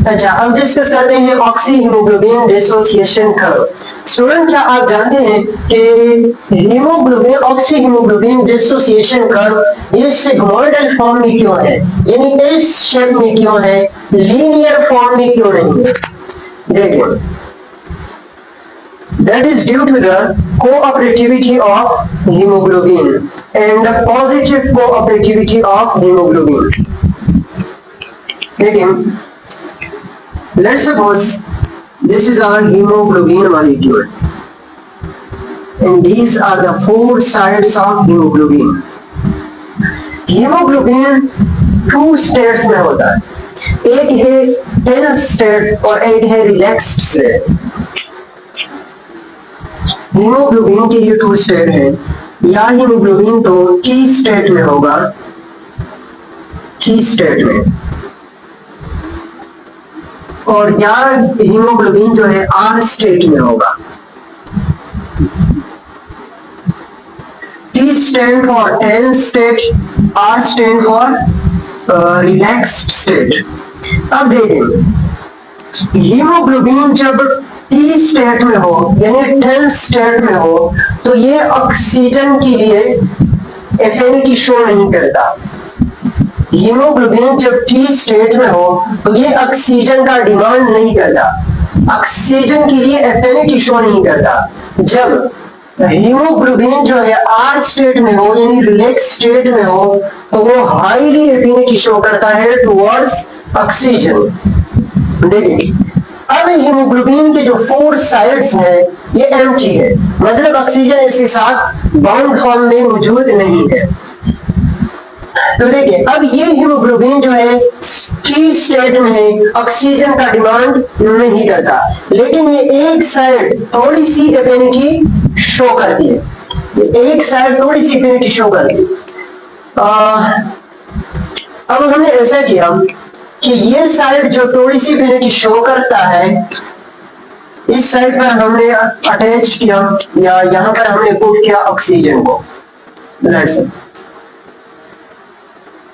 अच्छा, अब डिस्कस करते हैं oxy haemoglobin dissociation curve. Student, क्या आप जानते हैं कि haemoglobin oxy haemoglobin dissociation curve ये सिग्मोइडल फॉर्म में क्यों है, यानी इस शेप में क्यों है, लीनियर फॉर्म में क्यों नहीं है? देखिए, that is due to the cooperativity of hemoglobin and the positive cooperativity of hemoglobin. देखिए, let's suppose this is our hemoglobin molecule and these are the four sides of hemoglobin. hemoglobin two states में होता है, एक है tense state और एक है relaxed state. Haemoglobin के लिए टू स्टेट है, या हीमोग्लोबिन तो टी स्टेट में होगा, टी स्टेट में, और या हीमोग्लोबिन जो है आर स्टेट में होगा. T stand for tense state, R stand for relaxed state. अब देखें, हीमोग्लोबिन जब टी स्टेट में हो यानी टेंस स्टेट में हो तो ये ऑक्सीजन के लिए एफिनिटी शो नहीं करता. हीमोग्लोबिन जब टी स्टेट में हो तो ये ऑक्सीजन का डिमांड नहीं करता, ऑक्सीजन के लिए एफिनिटी शो नहीं करता. जब हीमोग्लोबिन जो है आर स्टेट में हो यानी रिलैक्स स्टेट में हो तो वो हाईली एफिनिटी शो करता है टुवर्ड्स ऑक्सीजन. देखिए, अब हीमोग्लोबिन के जो फोर साइड्स हैं ये एम्प्टी है, मतलब ऑक्सीजन इसके साथ बाउंड फॉर्म में मौजूद नहीं है. तो देखिए, अब ये हीमोग्लोबिन जो है टी स्टेट में ऑक्सीजन का डिमांड नहीं करता, लेकिन ये एक साइड थोड़ी सी एफिनिटी शो करती है, एक साइड थोड़ी सी एफिनिटी शो करती है. अब हमने ऐसा किया कि ये साइड जो थोड़ी सी एफिनिटी शो करता है इस साइड पर हमने अटैच किया या यहां पर हमने पुट किया ऑक्सीजन को.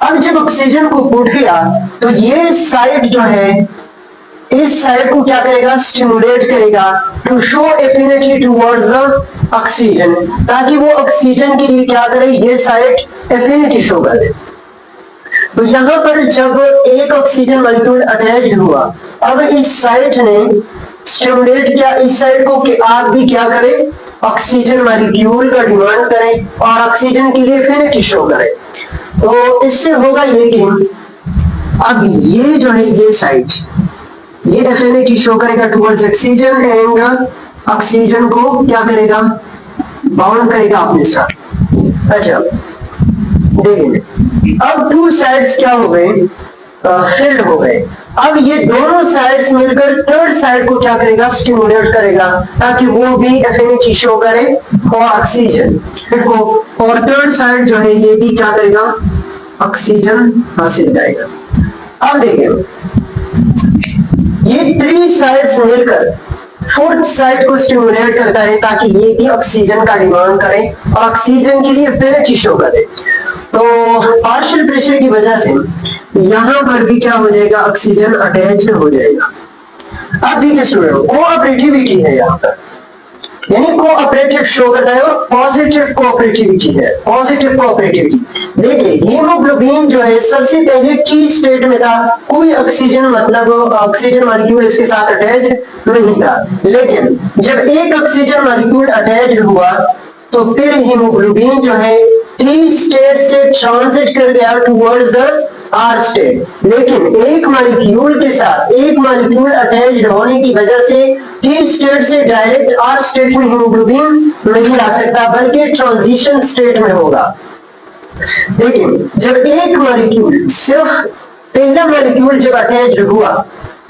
अब जब ऑक्सीजन को पुट किया तो ये साइड जो है इस साइड को क्या करेगा, स्टिमुलेट करेगा to show affinity towards the oxygen, ताकि वो ऑक्सीजन के लिए क्या करे, ये साइड एफिनिटी शो करे. तो यहाँ पर जब एक ऑक्सीजन मॉलिक्यूल अटैच हुआ, अब इस साइड ने स्टिमुलेट किया इस साइड को कि आप भी क्या करें, ऑक्सीजन मॉलिक्यूल का डिमांड करें और ऑक्सीजन के लिए एफिनिटी शो करें. तो इससे होगा ये कि अब ये जो है ये साइड ये एफिनिटी शो करेगा टुवर्ड्स ऑक्सीजन एंड ऑक्सीजन को क्या करेगा, बाउंड करेगा अपने साथ. अच्छा, देखिए, अब टू साइड्स क्या हो गए, फिल्ड हो गए. अब ये दोनों साइड्स मिलकर थर्ड साइड को क्या करेगा, स्टिमुलेट करेगा ताकि वो भी एफिनिटी शो करे फॉर ऑक्सीजन. और थर्ड साइड जो है ये भी क्या करेगा, ऑक्सीजन हासिल करेगा. अब देखिए, ये थ्री साइड्स मिलकर फोर्थ साइड को स्टिमुलेट करता है ताकि ये भी ऑक्सीजन का डिमांड करे और ऑक्सीजन के लिए एफिनिटी शो करे. तो पार्शियल प्रेशर की वजह से यहां पर भी क्या हो जाएगा, ऑक्सीजन अटैच हो जाएगा. अब देखिए स्टूडेंट, कोऑपरेटिविटी है यहाँ पर, यानी कोऑपरेटिव शो करता है और पॉजिटिव कोऑपरेटिविटी है, पॉजिटिव कोऑपरेटिविटी. देखिए, हीमोग्लोबिन जो है सबसे पहले टी स्टेट में था, कोई ऑक्सीजन मतलब ऑक्सीजन मॉलिक्यूल इसके साथ अटैच नहीं था, लेकिन जब एक ऑक्सीजन मॉलिक्यूल अटैच हुआ तो फिर हीमोग्लोबिन जो है टी स्टेट से ट्रांजिट कर गया टुवर्ड्स द आर स्टेट. लेकिन एक मॉलिक्यूल के साथ एक मॉलिक्यूल अटैच होने की वजह से टी स्टेट से डायरेक्ट आर स्टेट में हीमोग्लोबिन नहीं आ सकता, बल्कि ट्रांजिशन स्टेट में होगा. लेकिन जब एक मॉलिक्यूल सिर्फ पहला मॉलिक्यूल जब अटैच हुआ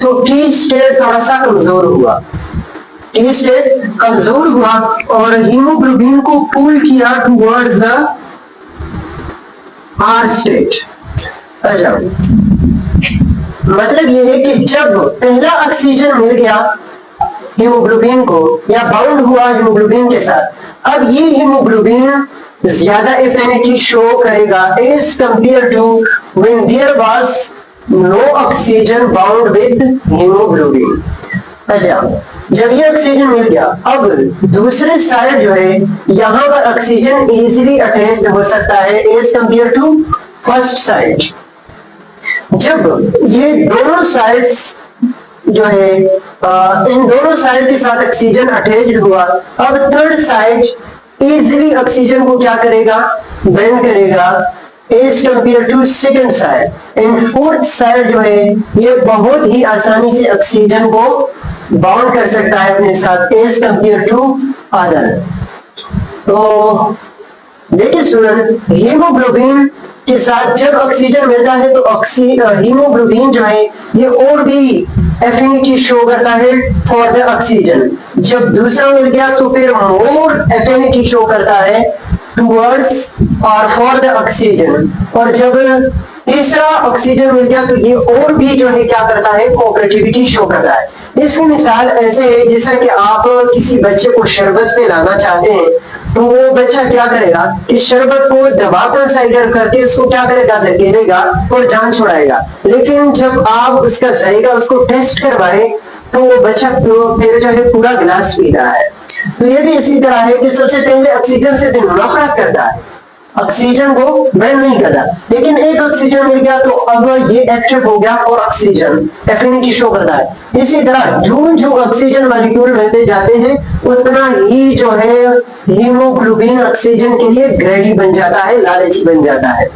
तो टी स्टेट थोड़ा सा कमजोर हुआ, टी स्टेट कमजोर हुआ और हीमोग्लोबिन को पुल किया टुवर्ड्स द आर स्टेट. अच्छा, मतलब ये है कि जब पहला ऑक्सीजन मिल गया हीमोग्लोबिन को या बाउंड हुआ हीमोग्लोबिन के साथ, अब ये हीमोग्लोबिन ज्यादा एफिनिटी शो करेगा as compare to when there was no oxygen bound with haemoglobin. अच्छा, जब ये ऑक्सीजन मिल गया, अब दूसरे साइड जो है यहाँ पर ऑक्सीजन इजीली अटैच हो सकता है as compare to first side. जब ये दोनों साइड्स जो है इन दोनों साइड के साथ ऑक्सीजन अटैच हुआ, अब थर्ड साइड इजीली ऑक्सीजन को क्या करेगा, बेंड करेगा as compare to second side. And fourth side जो है ये बहुत ही आसानी से ऑक्सीजन को बाउंड कर सकता है अपने साथ एज कंपेयर टू अदर। तो देखिए स्टूडेंट, हीमोग्लोबिन के साथ जब ऑक्सीजन मिलता है तो हीमोग्लोबिन जो है ये और भी एफिनिटी शो करता है फॉर द ऑक्सीजन। जब दूसरा मिल गया तो फिर मोर एफिनिटी शो करता है टूवर्ड्स और फॉर द ऑक्सीजन। और जब तीसरा ऑक्सीजन मिल गया तो ये और भी जो है क्या करता है, कोऑपरेटिविटी शो करता है। इसकी मिसाल ऐसे है जैसा कि आप किसी बच्चे को शरबत पे लाना चाहते हैं तो वो बच्चा क्या करेगा कि शरबत को दबाकर साइडर करके उसको क्या करेगा, धकेलेगा और जान छुड़ाएगा। लेकिन जब आप उसका जायका उसको टेस्ट करवाए तो वो बच्चा फिर जो है पूरा गिलास पी रहा है। तो ये भी इसी तरह है कि सबसे पहले ऑक्सीजन से नफरत करता है, ऑक्सीजन को बेंड नहीं करता। लेकिन एक ऑक्सीजन मिल गया तो अब ये एक्टिव हो गया और ऑक्सीजन एफिनिटी शो करता है। इसी तरह जो ऑक्सीजन मॉलिक्यूल मिलते जाते हैं उतना ही जो है हीमोग्लोबिन ऑक्सीजन के लिए ग्रेडी बन जाता है, लालची बन जाता है।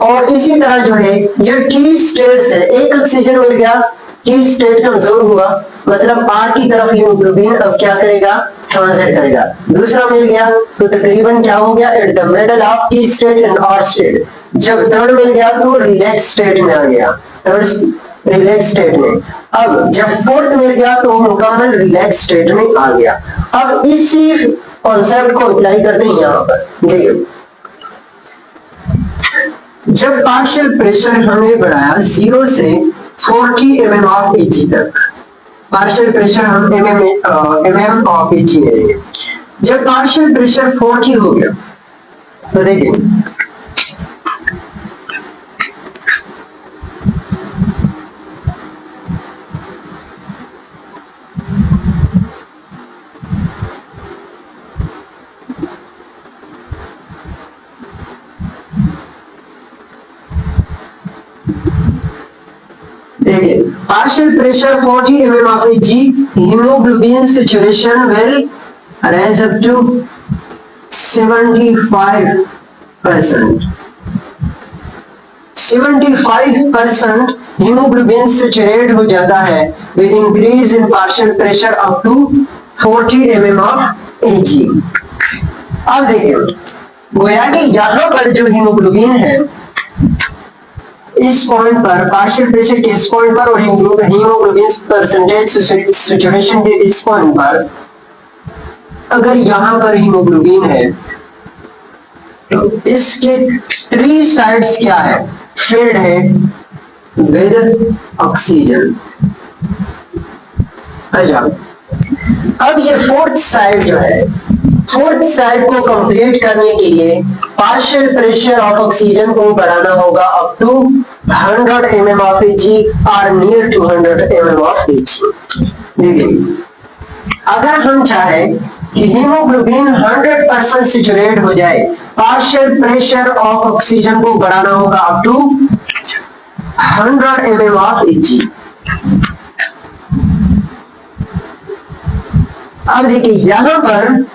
और इसी तरह जो है ये टी स्टेट है, एक ऑक्सीजन मिल गया, टी स्टेट कमजोर हुआ, मतलब आर की तरफ हीमोग्लोबिन अब क्या करेगा, ट्रांजिट करेगा। दूसरा मिल गया तो तकरीबन क्या हो गया, at the middle of T state and R state. जब थर्ड मिल गया तो रिलैक्स स्टेट में आ गया, थर्ड रिलैक्स स्टेट में। अब जब फोर्थ मिल गया तो मुकम्मल रिलैक्स स्टेट में आ गया। अब इसी कॉन्सेप्ट को अप्लाई करते हैं यहाँ पर। देखिए, जब पार्शियल प्रेशर हमने बढ़ाया 0 से 40 mm ऑफ Hg तक, पार्शियल प्रेशर हम mm ऑफ Hg लेंगे। जब पार्शियल प्रेशर 40 हो गया तो देखिए partial pressure 40 mm of Hg, hemoglobin saturation will rise up to 75%. 75% hemoglobin saturate हो जाता है with increase in partial pressure up to 40 mm of Hg। अब देखिए, गोया कि यहाँ पर जो हीमोग्लोबिन है इस पॉइंट पर, पार्शियल प्रेशर के इस पॉइंट पर और हीमोग्लोबिन परसेंटेज सैचुरेशन के इस पॉइंट पर, अगर यहां पर हीमोग्लोबिन है तो इसके 3 साइड्स क्या है, फिल्ड है विद ऑक्सीजन। अच्छा, अब ये फोर्थ साइड जो है, फोर्थ साइड को कंप्लीट करने के लिए पार्शियल प्रेशर ऑफ ऑक्सीजन को बढ़ाना होगा up to 100 mm of Hg और near to 100 mm of Hg। देखिए, अगर हम चाहे कि हीमोग्लोबिन 100% सैचुरेट हो जाए, पार्शियल प्रेशर ऑफ ऑक्सीजन को बढ़ाना होगा up to 100 mm of Hg। अब देखिए यहां पर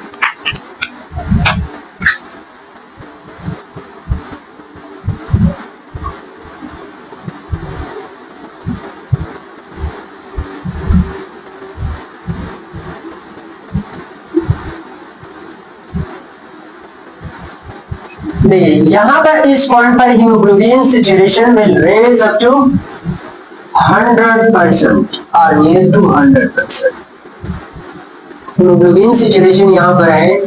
यहां पर इस पॉइंट पर haemoglobin saturation will raise up to 100% और नियर टू 100%। हीमोग्लोबिन सैचुरेशन यहां पर है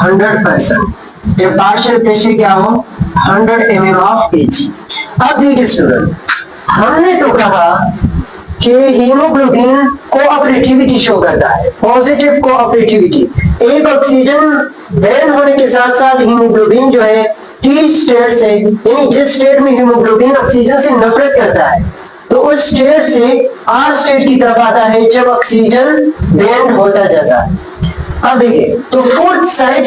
100%, जब पार्शियल प्रेशर क्या हो 100 mm ऑफ Hg। अब देखिए स्टूडेंट, हमने तो कहा कि हीमोग्लोबिन कोऑपरेटिविटी शो करता है, पॉजिटिव कोऑपरेटिविटी। एक ऑक्सीजन बैन होने के साथ साथ हीमोग्लोबिन जो है टी स्टेट से, यानी जिस स्टेट में हीमोग्लोबिन ऑक्सीजन से नफरत करता है, तो उस स्टेट से आर स्टेट की तरफ आता है जब ऑक्सीजन बैंड होता जाता है। अब देखिए, तो फोर्थ साइड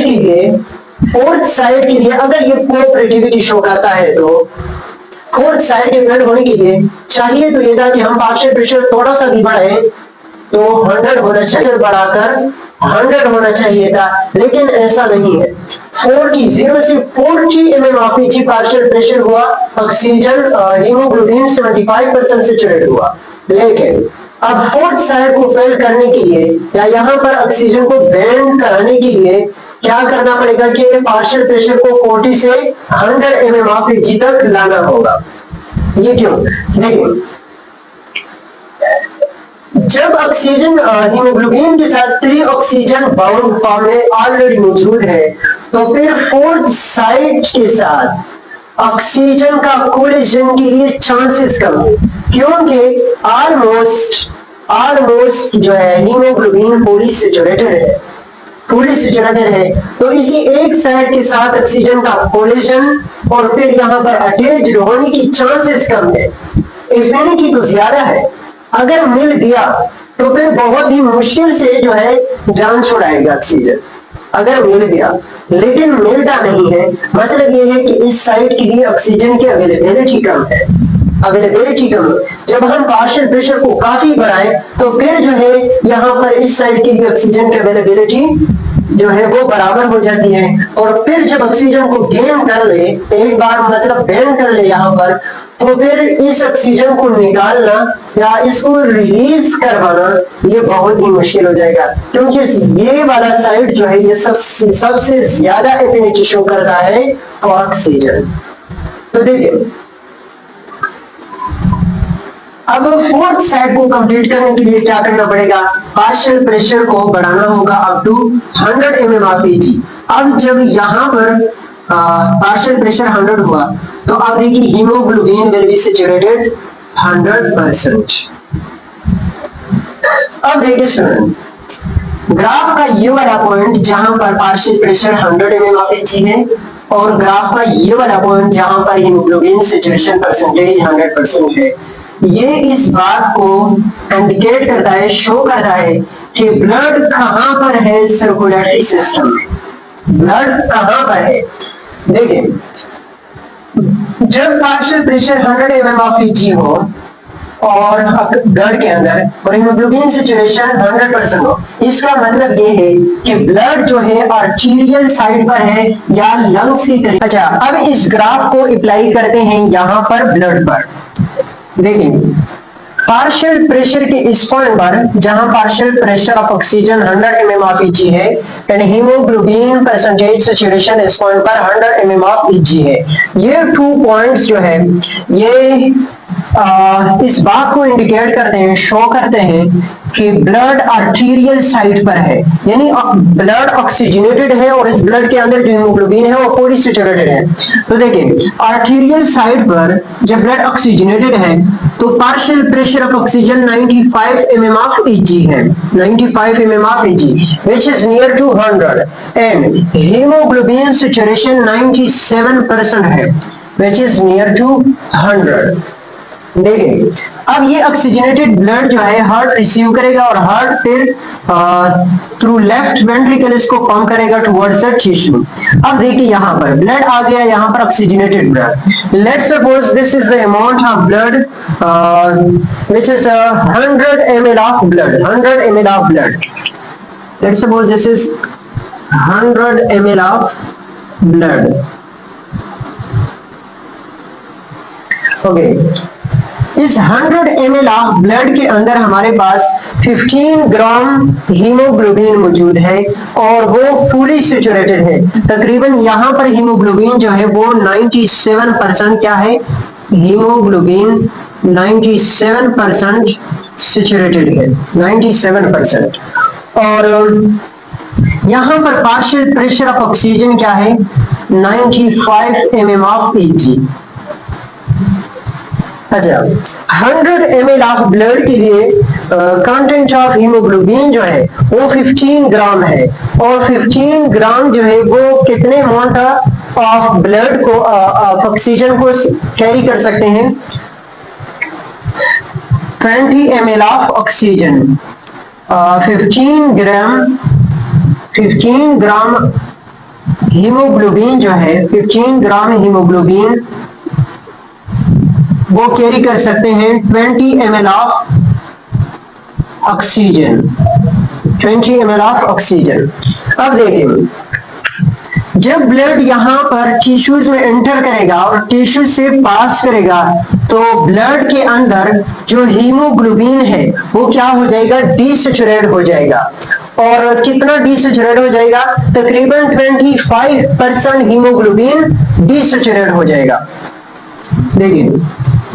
के लिए अगर ये कोऑपरेटिविटी शो करता है, तो फोर्थ साइड के फेड होने के लिए चाहिए तो ये था कि हम पार्शियल प्रेशर थोड़ा सा भी बढ़ाए तो 100 होना चाहिए, बढ़ाकर 100 होना चाहिए था, लेकिन ऐसा नहीं है। 0 से 40 mmHg पार्शियल प्रेशर हुआ, ऑक्सीजन हीमोग्लोबिन 75% सेचुरेट हुआ। लेकिन अब फोर्थ साइड को फेल करने के लिए या यहाँ पर ऑक्सीजन को बैंड कराने के लिए क्या करना पड़ेगा कि पार्शियल प्रेशर को 40 से 100 mmHg तक लाना होगा। ये क्यों? देखिए, जब ऑक्सीजन हीमोग्लोबिन के साथ 3 ऑक्सीजन बाउंड फॉर्म में ऑलरेडी मौजूद है, तो फिर फोर्थ साइड के साथ ऑक्सीजन का कोलिजन के लिए चांसेस कम है, क्योंकि ऑलमोस्ट जो है हीमोग्लोबिन पूरी सेचुरेटेड है, तो इसी एक साइड के साथ ऑक्सीजन का कोलिजन और फिर यहाँ पर अटैच्ड होने की चांसेस कम है, एफिनिटी तो ज्यादा है। अगर मिल गया तो फिर बहुत ही मुश्किल से जो है जान छुड़ाएगा ऑक्सीजन, अगर मिल गया, लेकिन मिलता नहीं है। मतलब ये है कि इस साइड के लिए ऑक्सीजन की अवेलेबिलिटी कम है, जब हम पार्शियल प्रेशर को काफी बढ़ाए तो फिर जो है यहाँ पर इस साइड के लिए ऑक्सीजन की अवेलेबिलिटी जो है वो बराबर हो जाती है, और फिर जब ऑक्सीजन को गेन कर ले, एक बार मतलब बैंड कर ले यहाँ पर, तो फिर इस ऑक्सीजन को निकालना या इसको रिलीज करवाना ये बहुत ही मुश्किल हो जाएगा, क्योंकि ये वाला साइड जो है ये सबसे ज्यादा एफिनिटी शो करता है फॉर ऑक्सीजन। तो देखिए, अब फोर्थ साइड को कंप्लीट करने के लिए क्या करना पड़ेगा? पार्शियल प्रेशर को बढ़ाना होगा अप टू 100 mmHg। अब जब यहाँ पर पार्शियल प्रेशर 100 हुआ, तो अब देखिए हीमोग्लोबिन विल बी सैचुरेटेड 100%। अब देखिए स्टूडेंट, ग्राफ का ये वाला पॉइंट जहां पर पार्शियल प्रेशर 100 mmHg है, और ग्राफ का ये वाला पॉइंट जहां पर हीमोग्लोबिन सैचुरेशन परसेंटेज 100% है, ये इस बात को इंडिकेट करता है, शो करता है कि ब्लड कहां पर है सर्कुलेटरी सिस्टम में, ब्लड कहां पर है। देखिए, जब पार्शियल प्रेशर 100 mmHg हो और ब्लड के अंदर और हीमोग्लोबिन सैचुरेशन 100% हो, इसका मतलब ये है कि ब्लड जो है आर्टीरियल साइड पर है या लंग्स की तरफ। अच्छा, अब इस ग्राफ को अप्लाई करते हैं यहाँ पर ब्लड पर। देखिए, पार्शियल प्रेशर के इस पॉइंट पर जहां partial pressure of oxygen 100 mmHg है एंड हीमोग्लोबिन परसेंटेज सैचुरेशन इस पॉइंट पर 100 mmHg है, ये 2 पॉइंट्स जो है ये इस बात को इंडिकेट करते हैं, शो करते हैं कि ब्लड आर्टीरियल साइड पर है, यानी ब्लड ऑक्सीजनेटेड है और इस ब्लड के अंदर जो हीमोग्लोबिन है वो पूरी सैचुरेटेड है। तो देखिए, आर्टीरियल साइड पर जब ब्लड ऑक्सीजनेटेड है तो partial pressure of oxygen 95 mmHg है, 95 mmHg which is near to 100 and hemoglobin saturation 97% है which is near to 100। देखिए, अब ये ऑक्सीजनेटेड ब्लड जो है हार्ट रिसीव करेगा और हार्ट फिर थ्रू लेफ्ट वेंट्रिकल इसको पंप करेगा टुवर्ड्स द टिश्यू। अब देखिए, यहाँ पर ब्लड आ गया, यहाँ पर oxygenated blood. Let's suppose this is the amount of blood which is 100 ml of blood, 100 ml of blood. Let's suppose this is 100 ml of blood. Okay, इस 100 ml of blood के अंदर हमारे पास 15 ग्राम हीमोग्लोबिन मौजूद है और वो फुली सैचुरेटेड है। तकरीबन यहाँ पर हीमोग्लोबिन जो है वो 97% क्या है, हीमोग्लोबिन 97% सैचुरेटेड है, 97%। और यहाँ पर पार्शियल प्रेशर ऑफ ऑक्सीजन क्या है, 95 mmHg। अच्छा, 100 ml ऑफ ब्लड के लिए कंटेंट ऑफ हीमोग्लोबिन जो है वो 15 ग्राम है, और 15 ग्राम जो है वो कितने अमाउंट ऑफ ब्लड को ऑक्सीजन को कैरी कर सकते हैं 20 ml of oxygen 15 gram haemoglobin जो है 15 ग्राम हीमोग्लोबिन वो कैरी कर सकते हैं 20 ml of oxygen 20 ml of oxygen. अब देखें जब ब्लड यहाँ पर टिश्यूज में एंटर करेगा और टिश्यू से पास करेगा तो ब्लड के अंदर जो हीमोग्लोबिन है वो क्या हो जाएगा डीसैचुरेट हो जाएगा। और कितना डीसैचुरेट हो जाएगा तकरीबन 25% हीमोग्लोबिन डीसैचुरेट हो जाएगा। देखिए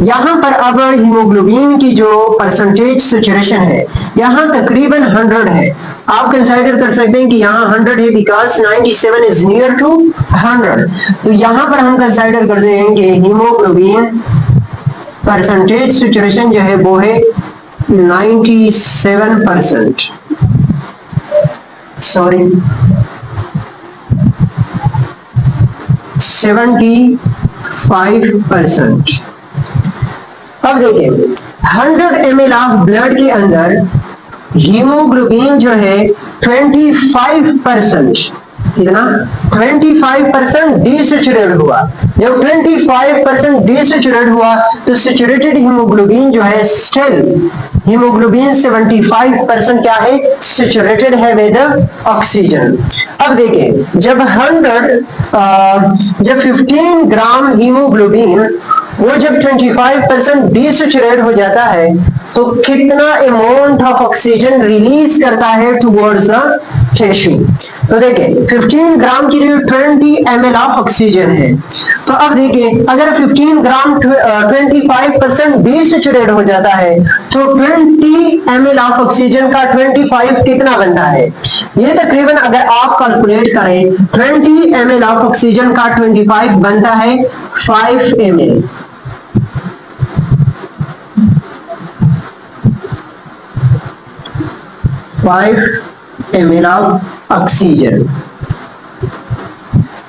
यहाँ पर अब हीमोग्लोबिन की जो परसेंटेज सैचुरेशन है यहाँ तकरीबन 100 है। आप कंसीडर कर सकते हैं कि यहाँ 100 है बिकॉज 97 इज नियर टू 100। तो यहाँ पर हम कंसीडर करते हैं कि हीमोग्लोबिन परसेंटेज सैचुरेशन जो है वो है 97%, सॉरी 75%। अब देखिए 100 ml ऑफ ब्लड के अंदर हीमोग्लोबिन जो है 25%, कितना 25% डीसैचुरेट हुआ। जब 25% डीसैचुरेट हुआ तो सैचुरेटेड हीमोग्लोबिन जो है स्टिल हीमोग्लोबिन 75% क्या है सैचुरेटेड है विद ऑक्सीजन। अब देखिए जब 15 ग्राम हीमोग्लोबिन वो जब 25% डीसैचुरेट हो जाता है तो कितना अमाउंट ऑफ ऑक्सीजन रिलीज करता है टुवर्ड्स द टिश्यू। तो देखिए 15 ग्राम की 20 ml ऑफ ऑक्सीजन है। तो अब देखिए अगर 15 ग्राम 25% डीसैचुरेट हो जाता है तो 20 ml ऑफ ऑक्सीजन का 25 कितना बनता है। ये तकरीबन अगर आप कैलकुलेट करें 20 ml ऑफ ऑक्सीजन का 25 बनता है 5 ml। 5 ml of oxygen.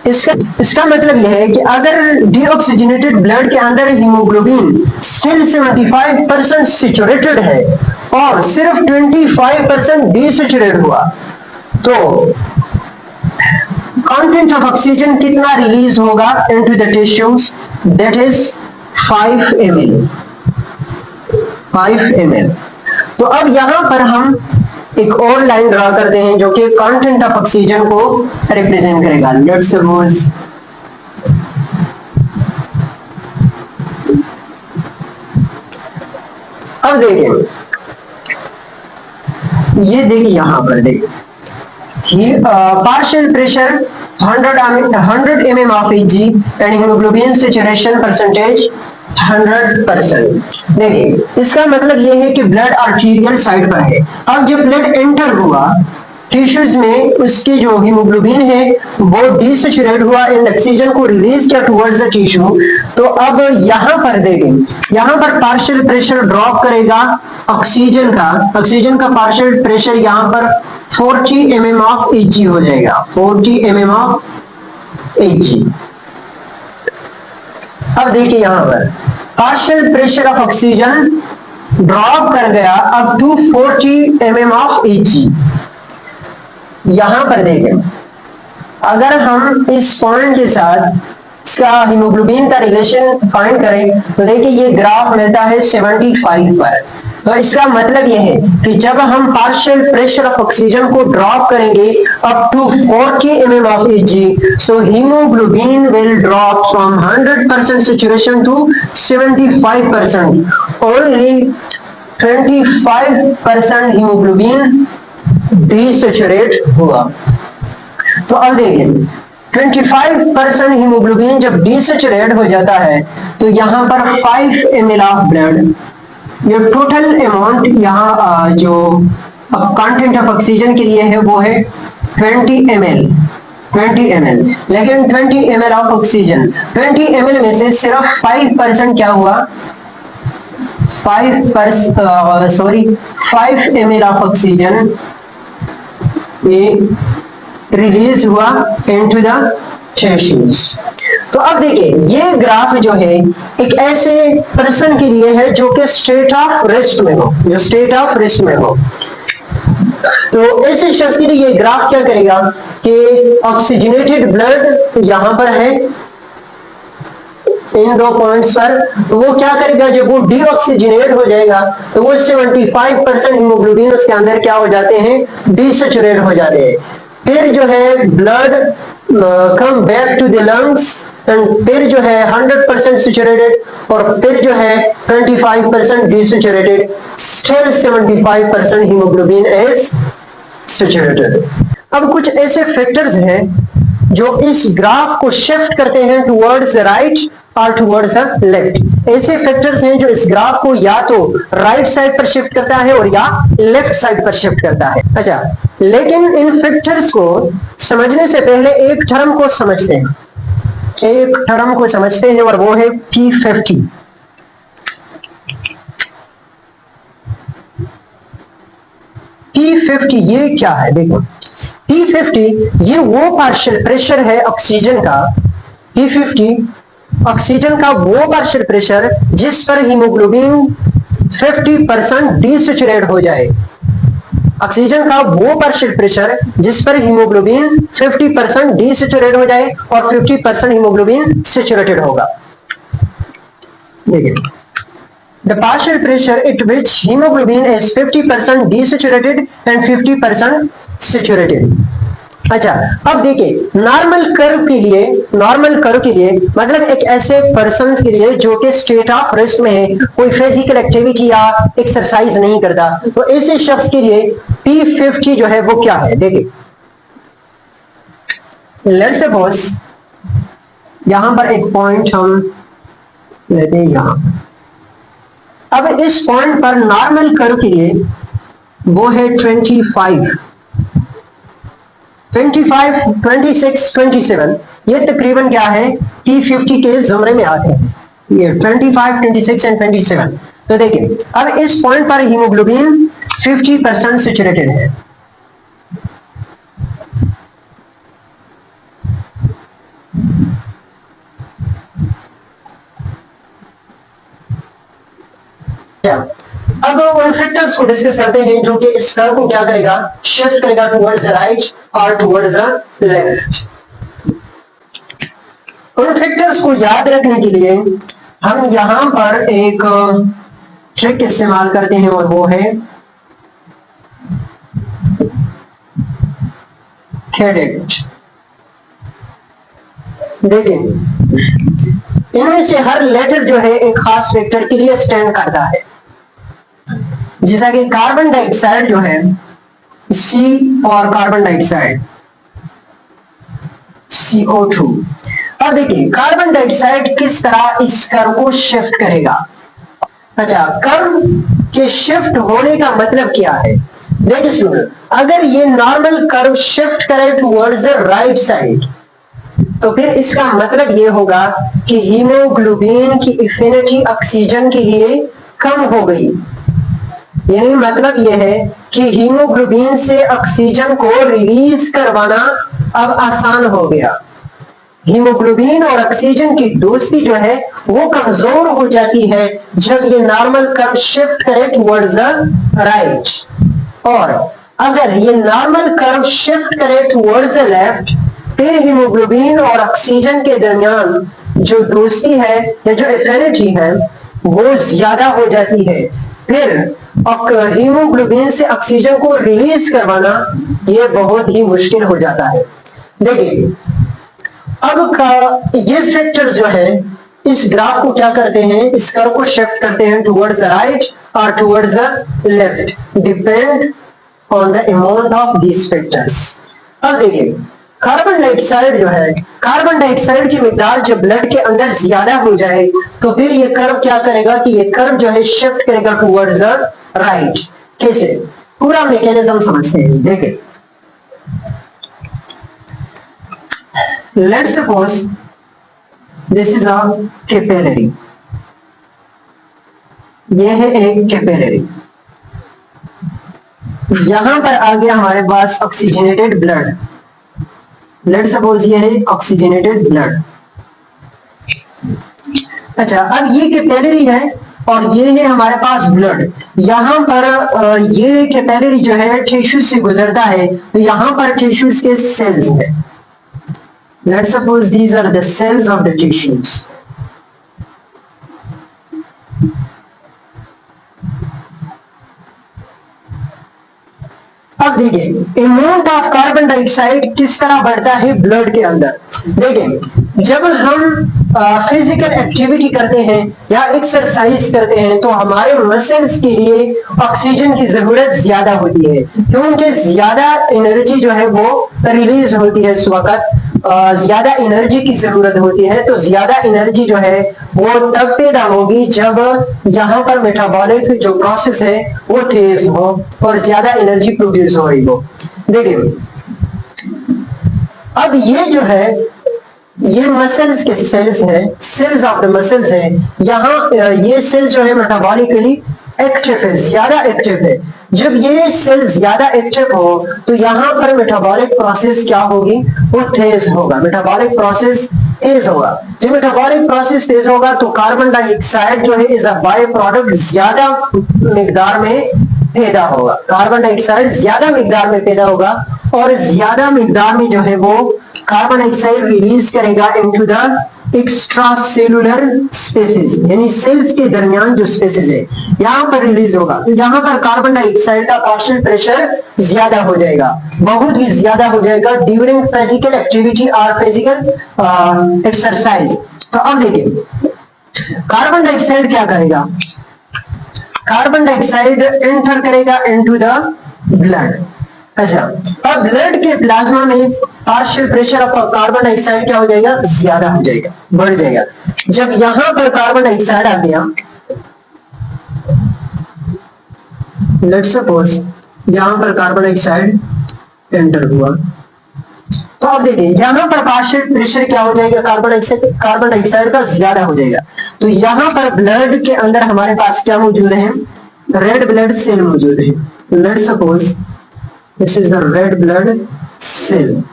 इसका मतलब यह है कि अगर डीऑक्सीजनेटेड ब्लड के अंदर हीमोग्लोबिन स्टिल 75% सैचुरेटेड है और सिर्फ 25% डीसैचुरेट हुआ तो कंटेंट ऑफ ऑक्सीजन कितना रिलीज होगा into the tissues, that is 5 ml। 5 ml। तो अब यहां पर हम एक और लाइन ड्रा करते हैं जो कि कंटेंट ऑफ ऑक्सीजन को रिप्रेजेंट करेगा। लेट्स सपोज अब देखिए ये देखिए यहां पर देखिए partial pressure 100 mm of Hg and haemoglobin saturation percentage 100%। देखिए इसका मतलब यह है कि ब्लड आर्टीरियल साइड पर है। अब जब ब्लड एंटर हुआ टिश्यूज में उसके जो हीमोग्लोबिन है वो डीसैचुरेट हुआ एंड ऑक्सीजन को रिलीज किया टुवर्ड्स द टिश्यू। तो अब यहां पर देखें यहां पर पार्शियल प्रेशर ड्रॉप करेगा ऑक्सीजन का पार्शियल प्रेशर यहां पर 40 mm ऑफ Hg हो जाएगा। 40 mm ऑफ Hg। अब देखिए यहां पर partial pressure of oxygen drop कर गया up to 40 mm of Hg। यहां पर देखें अगर हम इस पॉइंट के साथ इसका हीमोग्लोबिन का रिलेशन फाइंड करें तो देखिए ये ग्राफ मिलता है 75 पर। तो इसका मतलब यह है कि जब हम पार्शियल प्रेशर ऑफ ऑक्सीजन को ड्रॉप करेंगे up to 40 mm of Hg, so haemoglobin will drop from 100% saturation to 75%। Only 25% haemoglobin desaturate हुआ। तो अब देखिए 25% हीमोग्लोबिन जब डीसैचुरेट हो जाता है तो यहां पर 5 ml ऑफ ब्लड, ये टोटल अमाउंट यहाँ जो कंटेंट ऑफ ऑक्सीजन के लिए है वो है 20 ml। लेकिन 20 ml ऑफ ऑक्सीजन 20 ml में से सिर्फ 5% क्या हुआ 5 ml ऑफ ऑक्सीजन ये रिलीज हुआ इनटू द टिश्यूज। तो अब देखिए ये ग्राफ जो है एक ऐसे पर्सन के लिए है जो कि स्टेट ऑफ रेस्ट में हो, जो स्टेट ऑफ रेस्ट में हो। तो ऐसे शख्स के लिए ये ग्राफ क्या करेगा कि ऑक्सीजनेटेड ब्लड यहां पर है इन 2 पॉइंट्स पर, तो वो क्या करेगा जब वो डीऑक्सीजनेट हो जाएगा तो वो 75% हीमोग्लोबिन उसके अंदर क्या हो जाते हैं, डीसेचुरेट हो जाते हैं। फिर जो है blood come back to the lungs and फिर जो है 100% सेचुरेटेड और फिर जो है 25% डीसेचुरेटेड, स्टिल 75% हीमोग्लोबिन इज सेचुरेटेड। अब कुछ ऐसे फैक्टर्स हैं जो इस ग्राफ को शिफ्ट करते हैं टुवर्ड्स राइट और टुवर्ड्स लेफ्ट। ऐसे फैक्टर्स हैं जो इस ग्राफ को या तो राइट साइड पर शिफ्ट करता है और या लेफ्ट साइड पर शिफ्ट करता है। अच्छा, लेकिन इन फैक्टर्स को समझने से पहले एक टर्म को समझते हैं, एक टर्म को समझते हैं और वो है P50। P50 ये क्या है? देखो P50 ये वो पार्शियल प्रेशर है ऑक्सीजन का। P50 ऑक्सीजन का वो पार्शियल प्रेशर जिस पर हीमोग्लोबिन 50% डीसेचुरेट हो जाए। ऑक्सीजन का वो पार्शियल प्रेशर जिस पर हीमोग्लोबिन 50% डीसेचुरेट हो जाए और 50% हीमोग्लोबिन सेचुरेटेड होगा। देखिए the partial pressure at which hemoglobin is 50% desaturated and 50% saturated। अच्छा, अब देखिए नॉर्मल कर्व के लिए, नॉर्मल कर्व के लिए मतलब एक ऐसे पर्सन के लिए जो कि स्टेट ऑफ रेस्ट में है, कोई फिजिकल एक्टिविटी या एक्सरसाइज नहीं करता, तो ऐसे शख्स के लिए P50 जो है वो क्या है? देखिए लेट्स सपोज यहां पर एक पॉइंट हम लेते हैं यहां। अब इस पॉइंट पर नॉर्मल कर्व के लिए वो है 25, 26, 27। ये तकरीबन क्या है P50 के जुमरे में आते हैं, ये 25, 26 एंड 27। तो देखिए अब इस पॉइंट पर हीमोग्लोबिन 50% सेचुरेटेड है। अब उन फैक्टर्स को डिस्कस करते हैं जो कि इस कर्व को क्या करेगा, शिफ्ट करेगा टुवर्ड्स द राइट और टुवर्ड्स द लेफ्ट। उन फैक्टर्स को याद रखने के लिए हम यहां पर एक ट्रिक इस्तेमाल करते हैं और वो है कैडेट। देखिए इनमें से हर लेटर जो है एक खास फैक्टर के लिए स्टैंड करता है। जैसा कि कार्बन डाइऑक्साइड जो है C और कार्बन डाइऑक्साइड CO2। अब देखिए कार्बन डाइऑक्साइड किस तरह इस कर्व को शिफ्ट करेगा। अच्छा, कर्व के शिफ्ट होने का मतलब क्या है? देखिए स्टूडेंट, अगर ये नॉर्मल कर्व शिफ्ट करे टुवर्ड्स द राइट साइड तो फिर इसका मतलब ये होगा कि हीमोग्लोबिन की एफिनिटी ऑक्सीजन के लिए कम हो गई। यानी मतलब यह है कि हीमोग्लोबिन से ऑक्सीजन को रिलीज करवाना अब आसान हो गया। हीमोग्लोबिन और ऑक्सीजन की दोस्ती जो है वो कमजोर हो जाती है जब ये नॉर्मल कर्व शिफ्ट करे टुवर्ड्स द राइट, और अगर ये नॉर्मल कर्व शिफ्ट करे टुवर्ड्स द लेफ्ट फिर हीमोग्लोबिन और ऑक्सीजन के दरमियान जो दोस्ती है या जो एफिनिटी है वो ज्यादा हो जाती है। फिर हीमोग्लोबिन से ऑक्सीजन को रिलीज करवाना ये बहुत ही मुश्किल हो जाता है। देखिए अब का ये फैक्टर्स जो है इस ग्राफ को क्या करते हैं, इस कर्व को शिफ्ट करते हैं टुवर्ड्स द राइट और towards the left, depend on the amount of these factors. अब देखिए कार्बन डाइऑक्साइड जो है, कार्बन डाइऑक्साइड की मिकदार जब ब्लड के अंदर ज्यादा हो जाए तो फिर ये कर्व क्या करेगा कि ये कर्व जो है शिफ्ट करेगा टुवर्ड्स द राइट। कैसे? पूरा मैकेनिज्म समझते हैं। देखिए let's suppose this is a capillary, ये है एक कैपिलरी। यहां पर आ गया हमारे पास ऑक्सीजनेटेड ब्लड, लेट्स सपोज ये है ऑक्सीजनेटेड ब्लड। अच्छा, अब ये कैपिलरी है और ये है हमारे पास ब्लड। यहाँ पर ये कैपिलरी जो है टिश्यूज से गुजरता है, तो यहाँ पर टिश्यूज के सेल्स है। Let's suppose these are the cells of the tissues. अब देखिए अमाउंट ऑफ कार्बन डाइऑक्साइड किस तरह बढ़ता है ब्लड के अंदर। देखिए जब हम फिजिकल एक्टिविटी करते हैं या एक्सरसाइज करते हैं तो हमारे मसल्स के लिए ऑक्सीजन की जरूरत ज्यादा होती है, क्योंकि ज्यादा एनर्जी जो है वो रिलीज होती है उस वक्त, ज्यादा एनर्जी की जरूरत होती है। तो ज्यादा एनर्जी जो है वो तब पैदा होगी जब यहाँ पर मेटाबॉलिक जो प्रोसेस है वो तेज हो और ज्यादा एनर्जी प्रोड्यूस हो रही हो। देखिए अब ये जो है ये मसल्स के सेल्स है, सेल्स ऑफ द मसल्स है। यहाँ ये सेल्स जो है मेटाबॉलिकली एक्टिव है, ज्यादा एक्टिव है। जब ये सेल ज्यादा एक्टिव हो तो यहाँ पर मेटाबॉलिक प्रोसेस क्या होगी, वो तेज होगा। मेटाबॉलिक प्रोसेस तेज होगा। जब मेटाबॉलिक प्रोसेस तेज होगा तो कार्बन डाइऑक्साइड जो है इज अ बाय प्रोडक्ट ज्यादा मिकदार में पैदा होगा। कार्बन डाइऑक्साइड ज्यादा मिकदार में पैदा होगा और ज्यादा मिकदार में जो है वो कार्बन डाइऑक्साइड रिलीज करेगा into the extracellular spaces, यानी सेल्स के दरमियान जो स्पेसेस है यहाँ पर रिलीज होगा। तो यहाँ पर कार्बन डाइऑक्साइड का पार्शियल प्रेशर ज्यादा हो जाएगा, बहुत ही ज्यादा हो जाएगा ड्यूरिंग फिजिकल एक्टिविटी और फिजिकल एक्सरसाइज। तो अब देखिए कार्बन डाइऑक्साइड क्या करेगा, कार्बन डाइऑक्साइड एंटर करेगा इनटू द ब्लड। अच्छा, अब ब्लड के प्लाज्मा में partial pressure of carbon dioxide क्या हो जाएगा, ज्यादा हो जाएगा, बढ़ जाएगा। जब यहां पर कार्बन डाइऑक्साइड आ गया, लेट्स सपोज यहां पर कार्बन डाइऑक्साइड एंटर हुआ, तो अब देखिए यहां पर पार्शियल प्रेशर क्या हो जाएगा, कार्बन डाइऑक्साइड का ज्यादा हो जाएगा। तो यहां पर ब्लड के अंदर हमारे पास क्या मौजूद है, रेड ब्लड सेल मौजूद है। Let's suppose this is the red blood cell।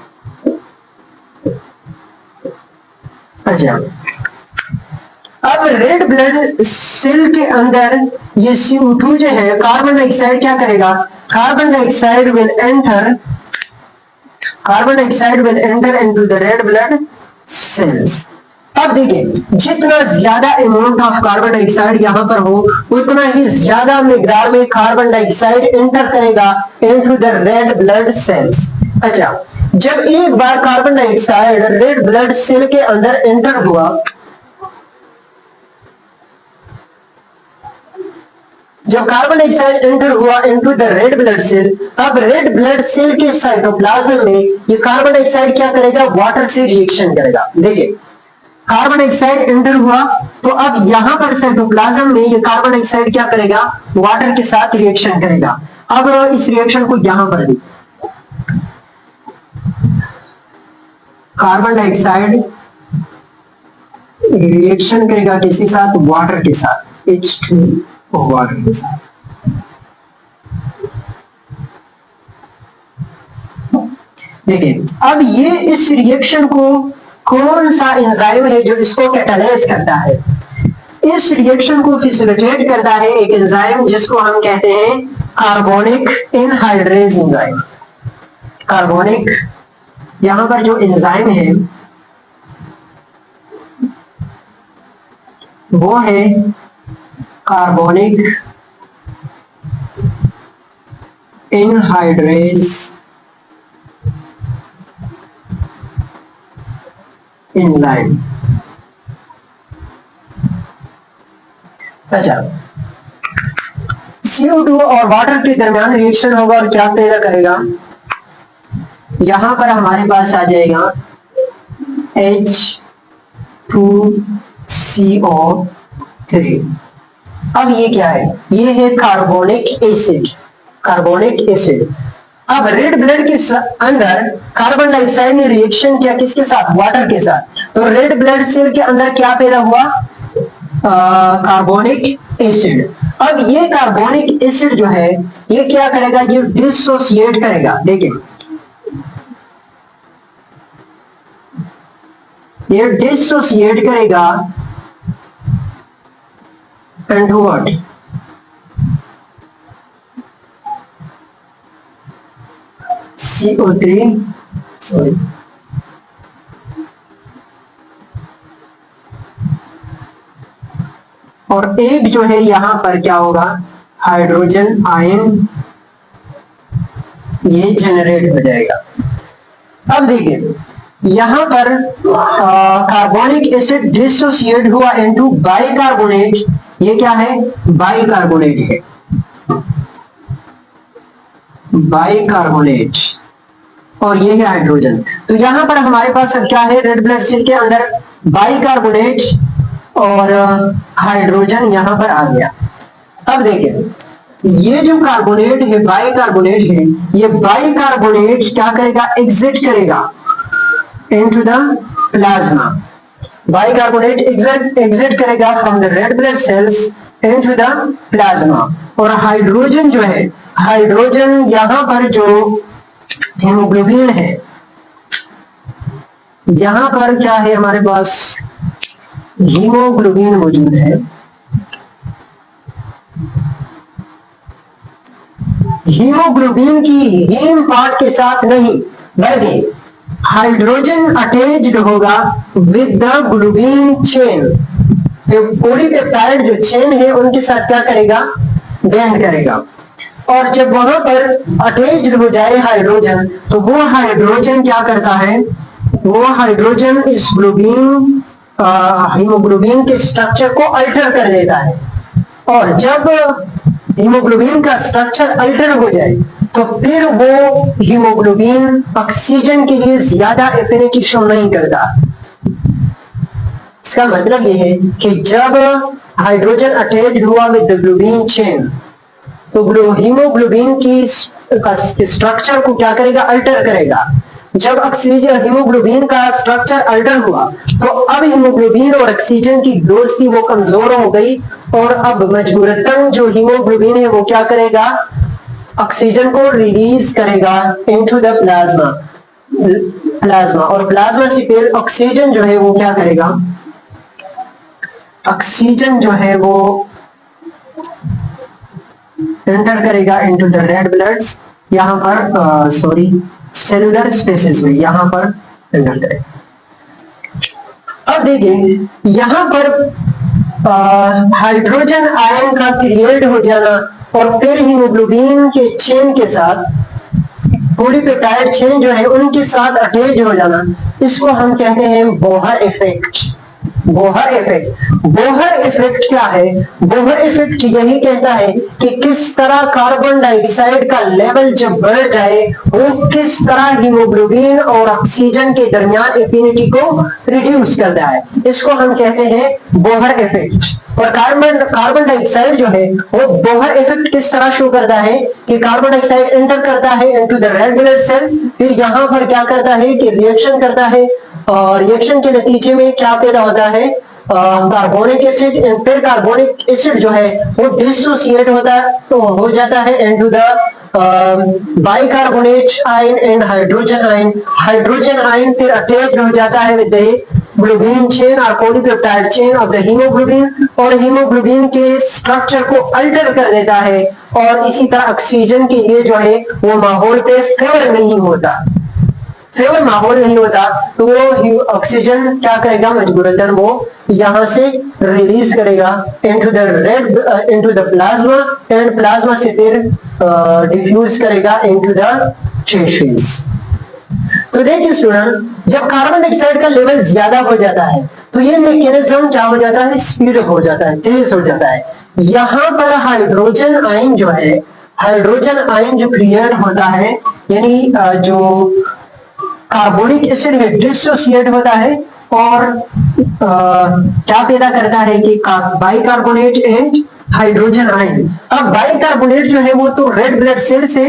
अच्छा, अब रेड ब्लड सेल के अंदर ये CO2 जो है कार्बन डाइऑक्साइड क्या करेगा, carbon dioxide will enter into the red blood sales. अब देखिए जितना ज्यादा अमाउंट ऑफ कार्बन डाइऑक्साइड यहाँ पर हो उतना ही ज्यादा मिकदार में कार्बन डाइऑक्साइड एंटर करेगा into the red blood cells. अच्छा, जब एक बार carbon dioxide red blood cell के अंदर एंटर हुआ, जब कार्बन डाइऑक्साइड एंटर हुआ into the red blood cell, अब रेड ब्लड सेल के साइटोप्लाज्म में ये कार्बन डाइऑक्साइड क्या करेगा, वाटर से रिएक्शन करेगा। देखिए कार्बन डाइऑक्साइड एंटर हुआ तो अब यहां पर साइटोप्लाज्म में ये कार्बन डाइऑक्साइड क्या करेगा, वाटर के साथ रिएक्शन करेगा। अब इस रिएक्शन को यहां पर भी कार्बन डाइऑक्साइड रिएक्शन करेगा किसके साथ, वाटर के साथ, H2O वाटर के साथ। देखिए अब ये इस रिएक्शन को कौन सा एंजाइम है जो इसको कैटालाइज करता है, इस रिएक्शन को फैसिलिटेट करता है एक एंजाइम जिसको हम कहते हैं कार्बोनिक एनहाइड्रेज एंजाइम। कार्बोनिक यहां पर जो एंजाइम है वो है कार्बोनिक एनहाइड्रेज एंजाइम। अच्छा, CO2 और वाटर के दरमियान रिएक्शन होगा और क्या पैदा करेगा, यहां पर हमारे पास आ जाएगा H2CO3। अब ये क्या है, ये है कार्बोनिक एसिड। कार्बोनिक एसिड अब रेड ब्लड के अंदर कार्बन डाइऑक्साइड ने रिएक्शन किया किसके साथ, वाटर के साथ। तो रेड ब्लड सेल के अंदर क्या पैदा हुआ, कार्बोनिक एसिड। अब ये कार्बोनिक एसिड जो है ये क्या करेगा, ये डिसोसिएट करेगा। देखिए ये डिसोसिएट करेगा into what? CO3, sorry, और एक जो है यहां पर क्या होगा, हाइड्रोजन आयन ये जनरेट हो जाएगा। अब देखिए यहां पर कार्बोनिक एसिड डिसोसिएट हुआ इनटू बाइकार्बोनेट। ये क्या है, बाइकार्बोनेट है, बाइकार्बोनेट, और ये है हाइड्रोजन। तो यहां पर हमारे पास क्या है, रेड ब्लड सेल के अंदर बाइकार्बोनेट और हाइड्रोजन यहां पर आ गया। अब देखिए ये जो कार्बोनेट है, बाइकार्बोनेट है, ये बाइकार्बोनेट क्या करेगा, एग्जिट करेगा into the plasma. Bicarbonate exit करेगा from the red blood cells into the plasma। और हाइड्रोजन जो है, हाइड्रोजन यहां पर जो हेमोग्लोबिन है, यहां पर क्या है हमारे पास हीमोग्लोबिन मौजूद है। हीमोग्लोबिन की हीम पार्ट के साथ नहीं, बल्कि हाइड्रोजन अटैच्ड होगा with the globin chain. Polypeptide जो चेन है उनके साथ क्या करेगा, बैंड करेगा। और जब वहां पर अटैच्ड हो जाए हाइड्रोजन, तो वो हाइड्रोजन क्या करता है, वो हाइड्रोजन इस ग्लोबिन हीमोग्लोबिन के स्ट्रक्चर को अल्टर कर देता है। और जब हीमोग्लोबिन का स्ट्रक्चर अल्टर हो जाए, तो फिर वो हीमोग्लोबिन ऑक्सीजन के लिए ज्यादा एफिनिटी शो नहीं करता। इसका मतलब यह है कि जब हाइड्रोजन अटैच हुआ विद द ग्लोबिन चेन, तो हीमोग्लोबिन की स्ट्रक्चर को क्या करेगा, अल्टर करेगा। जब ऑक्सीजन हीमोग्लोबिन का स्ट्रक्चर अल्टर हुआ, तो अब हीमोग्लोबिन और ऑक्सीजन की ग्रोथ थी वो कमजोर हो गई, और अब मजबूरतन जो हीमोग्लोबिन है वो क्या करेगा, ऑक्सीजन को रिलीज करेगा इनटू द प्लाज्मा। और प्लाज्मा से फिर ऑक्सीजन जो है वो क्या करेगा, ऑक्सीजन जो है वो एंटर करेगा इनटू द रेड ब्लड्स, यहां पर सॉरी सेलुलर स्पेसिस में, यहां पर एंटर करेगा। अब देखिए यहां पर हाइड्रोजन आयन का क्रिएट हो जाना और फिर हीमोग्लोबिन के चेन के साथ पॉलीपेप्टाइड चेन जो है उनके साथ अटैच हो जाना, इसको हम कहते हैं Bohr effect. Bohr effect, Bohr effect क्या है, बोहर इफेक्ट यही कहता है कि किस तरह कार्बन डाइऑक्साइड का लेवल जब बढ़ जाए, वो किस तरह हीमोग्लोबिन और ऑक्सीजन के दरमियान एफिनिटी को रिड्यूस करता है। इसको हम कहते हैं बोहर इफेक्ट। और कार्बन डाइऑक्साइड जो है वो बोहर इफेक्ट किस तरह शो करता है कि कार्बन डाइऑक्साइड एंटर करता है into the red blood cell, फिर यहां पर क्या करता है कि रिएक्शन करता है, और रिएक्शन के नतीजे में क्या पैदा होता है, कार्बोनिक एसिड। फिर कार्बोनिक एसिड जो है वो डिसोसिएट होता है, तो हो जाता है into the bicarbonate ion and hydrogen ion. Hydrogen ion फिर अटैच हो जाता है विद द ग्लोबिन चेन और polypeptide chain of the haemoglobin, और हीमोग्लोबिन के स्ट्रक्चर को अल्टर कर देता है। और इसी तरह ऑक्सीजन के लिए जो है वो माहौल पे फेवर नहीं होता, फेवर माहौल नहीं होता, तो वो ऑक्सीजन क्या करेगा, मजबूरतन वो यहां से रिलीज करेगा into the plasma, and plasma से फिर डिफ्यूज करेगा इनटू द टिश्यूज। तो देखिए स्टूडेंट, जब कार्बन डाइऑक्साइड का लेवल ज्यादा हो जाता है, तो ये मैकेनिज्म क्या हो जाता है, स्पीड हो जाता है, तेज हो जाता है। यहां पर हाइड्रोजन आयन जो है, हाइड्रोजन आयन जो क्रिएट होता है, यानी जो कार्बोनिक एसिड में डिसोसिएट होता है और क्या पैदा करता है कि बाइकार्बोनेट एंड हाइड्रोजन आयन। अब बाइकार्बोनेट जो है वो तो रेड ब्लड सेल से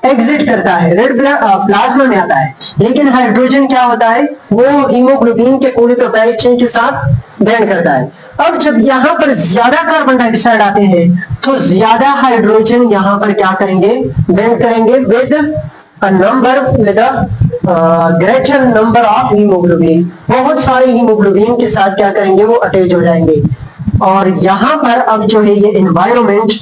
एग्जिट करता है, रेड ब्लड प्लाज्मा में आता है, लेकिन हाइड्रोजन क्या होता है, वो हीमोग्लोबिन के पॉलीपेप्टाइड चेन के साथ बैंड करता है। अब जब यहाँ पर ज्यादा कार्बन डाइऑक्साइड आते हैं, तो ज्यादा हाइड्रोजन यहाँ पर क्या करेंगे, बैंड करेंगे with a number with a greater number of haemoglobin, बहुत सारे हीमोग्लोबिन के साथ क्या करेंगे, वो अटैच हो जाएंगे। और यहाँ पर अब जो है ये एनवायरमेंट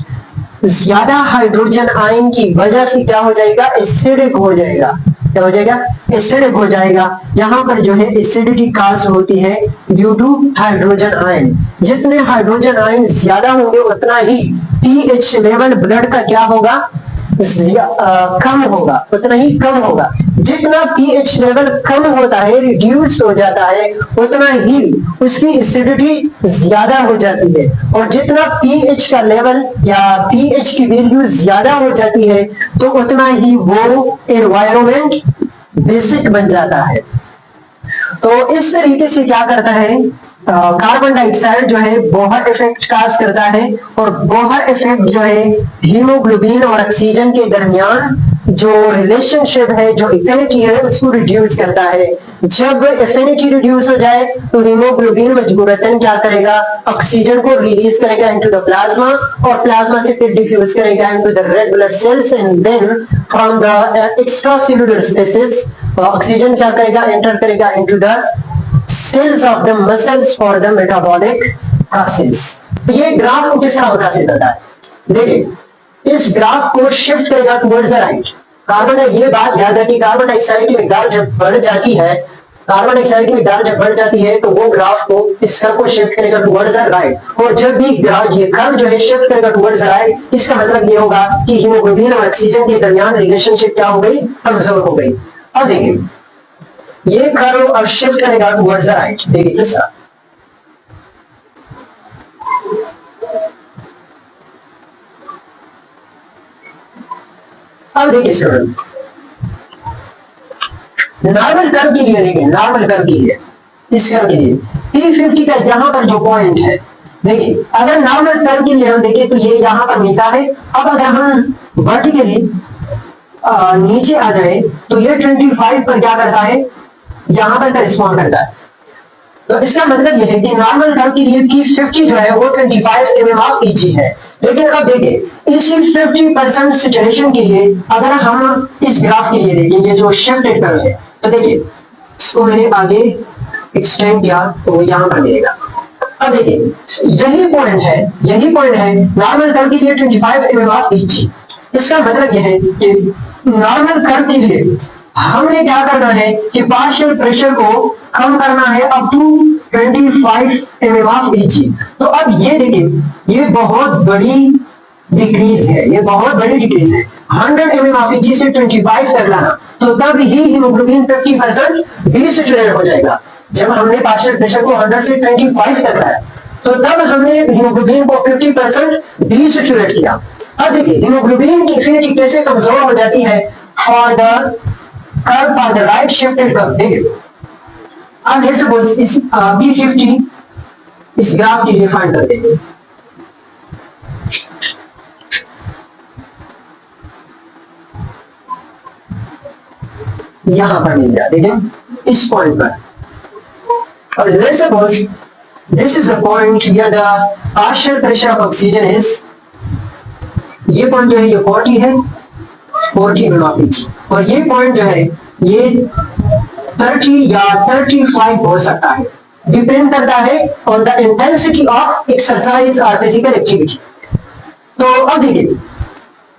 ज्यादा हाइड्रोजन आयन की वजह से क्या हो जाएगा, एसिडिक हो जाएगा। क्या हो जाएगा, एसिडिक हो जाएगा। यहाँ पर जो है एसिडिटी काज होती है ड्यू टू हाइड्रोजन आयन। जितने हाइड्रोजन आयन ज्यादा होंगे उतना ही पीएच लेवल ब्लड का क्या होगा, कम होगा, उतना ही कम होगा। जितना पीएच लेवल कम होता है, रिड्यूस हो जाता है, उतना ही उसकी एसिडिटी ज्यादा हो जाती है। और जितना पीएच का लेवल या पीएच की वैल्यू ज्यादा हो जाती है, तो उतना ही वो एनवायरमेंट बेसिक बन जाता है। तो इस तरीके से क्या करता है, कार्बन डाइऑक्साइड जो है बोहर इफेक्ट काज करता है। और बोहर इफेक्ट जो है हीमोग्लोबिन और ऑक्सीजन के दरमियान जो रिलेशनशिप है, जो एफिनिटी है, उसको रिड्यूस करता है। जब एफिनिटी रिड्यूस हो जाए तो हीमोग्लोबिन मजबूरतन क्या करेगा, ऑक्सीजन को रिलीज करेगा इनटू द प्लाज्मा, और प्लाज्मा से फिर डिफ्यूज करेगा into the red blood cells, and then from the extracellular spaces oxygen क्या करेगा, एंटर करेगा into the cells of the muscles for the metabolic process। ये ग्राफ को किस तरह मुतासिर करता है, देखिए इस ग्राफ को शिफ्ट करेगा टुवर्ड्स द राइट। कार्बन, ये बात याद रखिए, कार्बन डाइऑक्साइड की मिकदार जब बढ़ जाती है, कार्बन डाइऑक्साइड की मिकदार जब बढ़ जाती है, तो वो ग्राफ को, इस कर्व को शिफ्ट करेगा टुवर्ड्स द राइट। और जब भी ग्राफ ये कर्व जो है शिफ्ट करेगा टुवर्ड्स द राइट, इसका मतलब ये होगा कि हीमोग्लोबिन और ऑक्सीजन के दरमियान रिलेशनशिप क्या हो गई, कमजोर हो गई। अब देखिए ये कर्व अब शिफ्ट करेगा टुवर्ड्स द राइट, देखिए किस तरह। अब देखिए स्टूडेंट, नॉर्मल कर्व के लिए देखिए, नॉर्मल कर्व के लिए, इस कर्व के लिए P50 का यहां पर जो पॉइंट है, देखिए अगर नॉर्मल कर्व के लिए हम देखें तो ये यहां पर मिलता है। अब अगर हम वर्टिकली नीचे आ जाए तो ये 25 पर क्या करता है, यहां पर करिस्पॉन्ड करता है। तो इसका मतलब यह है कि नॉर्मल कर्व के लिए P50 जो है वो 25 mm ऑफ Eg है। लेकिन अब देखिए इसी 50% सिचुएशन के लिए अगर हम इस ग्राफ के लिए देखें, ये जो शिफ्टेड कर्व है, तो देखिए इसको मैंने आगे एक्सटेंड किया तो यहां पर मिलेगा। अब देखिए यही पॉइंट है, यही पॉइंट है नॉर्मल कर्व के लिए 25 mm ऑफ Eg। इसका मतलब यह है कि नॉर्मल कर्व के लिए हमने क्या करना है कि पार्शियल प्रेशर को कम करना है up to 25 mm of Eg। तो अब ये देखिए ये बहुत बड़ी डिक्रीज है, ये बहुत बड़ी डिक्रीज है। 100 mm ऑफ Eg से 25 कर लाना, तो तब ही हीमोग्लोबिन 50% डीसैचुरेट हो जाएगा। जब हमने पार्शियल प्रेशर को 100 से 25 कर लाया, तो तब हमने हीमोग्लोबिन को 50% डीसैचुरेट किया। अब देखिए हीमोग्लोबिन की एफिनिटी कैसे कमजोर हो जाती है for the curve, for the right shifted curve. देखिए अब लेट्स सपोज इस P50 इस ग्राफ के लिए फाइंड कर देंगे। यहां पर मिल जाए, देखिए इस पॉइंट पर। और let's suppose this is the point here the partial pressure of oxygen is, ये पॉइंट जो है ये 40 है, 40 mm ऑफ Eg। और ये पॉइंट जो है ये 30 या 35 हो सकता है, डिपेंड करता है on the intensity of exercise और फिजिकल एक्टिविटी। तो अब देखिए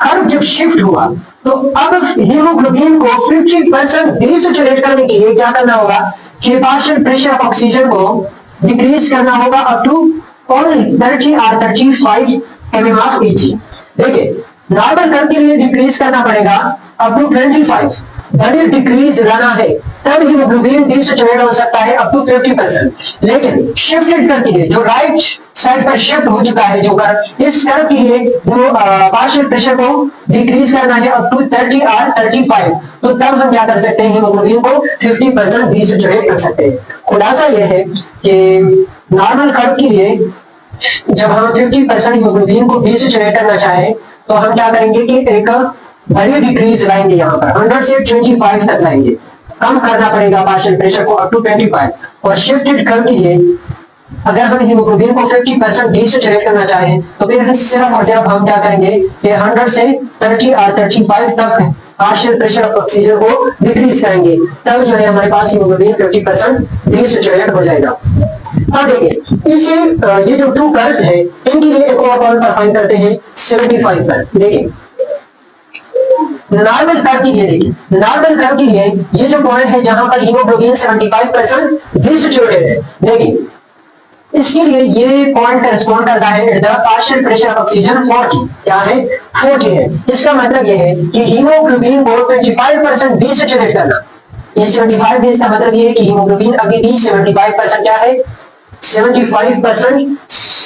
कर्व जब शिफ्ट हुआ, तो अब हीमोग्लोबिन को 50% डीसैचुरेट करने के लिए क्या करना होगा कि पार्शियल प्रेशर ऑफ ऑक्सीजन को डिक्रीज करना होगा अप टू ओनली 30 और 35 mm ऑफ Eg। देखिए नॉर्मल कर्व के लिए डिक्रीज करना पड़ेगा अप टू 25, बड़ी डिक्रीज लाना है, तब हीमोग्लोबिन डीसैचुरेट हो सकता है अप टू 50%। लेकिन शिफ्टेड कर्व के लिए जो राइट साइड पर शिफ्ट हो चुका है जो कर्व, इस कर्व के लिए जो पार्शियल प्रेशर को डिक्रीज करना है अप टू 30 और 35, तो तब हम क्या कर सकते हैं, हीमोग्लोबिन को 50% डीसैचुरेट कर सकते हैं। खुलासा यह है कि नॉर्मल कर्व के लिए जब हम 50% हीमोग्लोबिन को डीसैचुरेट करना चाहें, तो हम क्या करेंगे कि एक बड़ी डिक्रीज लाएंगे, यहाँ पर 100 से 25 तक लाएंगे, कम करना पड़ेगा पार्शियल प्रेशर को अप टू 25। और शिफ्टेड कर्व के लिए अगर हम हीमोग्लोबिन को 50% डीसैचुरेट करना चाहें, तो फिर सिर्फ और सिर्फ हम क्या करेंगे कि 100 से 30 और 35 तक पार्शियल प्रेशर ऑफ ऑक्सीजन को डिक्रीज करेंगे, तब जो है हमारे पास हीमोग्लोबिन 50% डीसैचुरेट हो जाएगा। अब देखिए इसे ये जो टू कर्व्स है इनके लिए एक और पॉइंट फाइंड करते हैं 75 पर। देखिए नॉर्मल कर्व के लिए, देखिए नॉर्मल कर्व के लिए ये जो पॉइंट है जहां पर हीमोग्लोबिन 75% डीसैचुरेटेड है, देखिए इसके लिए ये पॉइंट करेस्पॉन्ड करता है the partial pressure of oxygen 40, क्या है 40 है। इसका मतलब ये है कि हीमोग्लोबिन को 25% डीसैचुरेट करना। ये 75 है, इसका मतलब ये है कि हीमोग्लोबिन अभी भी 75% क्या है, 75%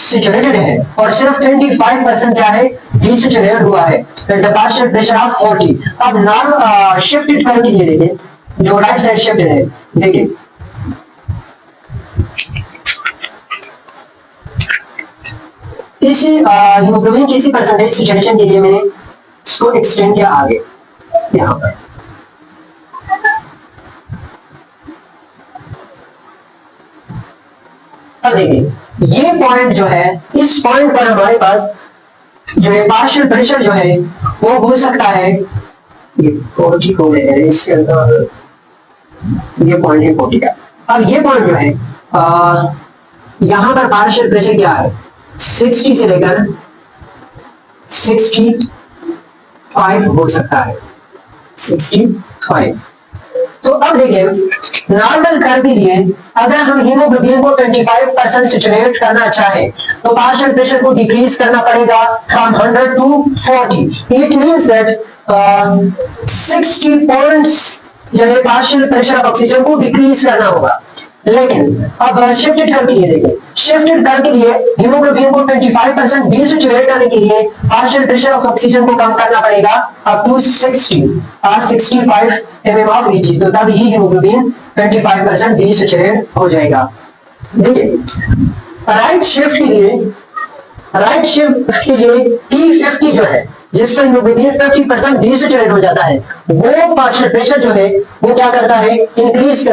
सैचुरेटेड है और सिर्फ 25% क्या है, डीसैचुरेटेड हुआ है। The partial pressure of 40। अब नॉन शिफ्टेड कर्व के लिए देखें जो राइट साइड शिफ्टेड है, देखिए इसी हीमोग्लोबिन की इसी परसेंटेज सैचुरेशन के लिए मैंने इसको एक्सटेंड किया आगे यहां पर। अब देखिए ये पॉइंट जो है, इस पॉइंट पर हमारे पास जो है पार्शियल प्रेशर जो है वो हो सकता है, ये 40 को ले हैं इसके अंदर, ये पॉइंट है 40 का। अब ये पॉइंट जो है यहां पर पार्शियल प्रेशर क्या है, 60 से लेकर 65 हो सकता है, 65। तो अब देखिए नॉर्मल कर्व के लिए अगर हम हीमोग्लोबिन को 25% सैचुरेट करना चाहें तो पार्शियल प्रेशर को डिक्रीज करना पड़ेगा from 100 to 40। It means that 60 points यानी पार्शियल प्रेशर ऑफ ऑक्सीजन को डिक्रीज करना होगा। लेकिन अब शिफ्टेड कर्व के लिए देखिए, शिफ्टेड कर्व के लिए हीमोग्लोबिन को 25% डीसैचुरेट करने के लिए पार्शियल प्रेशर ऑफ ऑक्सीजन को कम करना पड़ेगा अप टू 60 और 65 mm ऑफ Vg, तो तब ही हीमोग्लोबिन 25% डीसैचुरेट हो जाएगा। देखिए राइट शिफ्ट के लिए P50 जो है जिसका हीमोग्लोबिन 50% डीसैचुरेट हो जाता है, वो पार्शियल प्रेशर जो है वो क्या करता है, इंक्रीज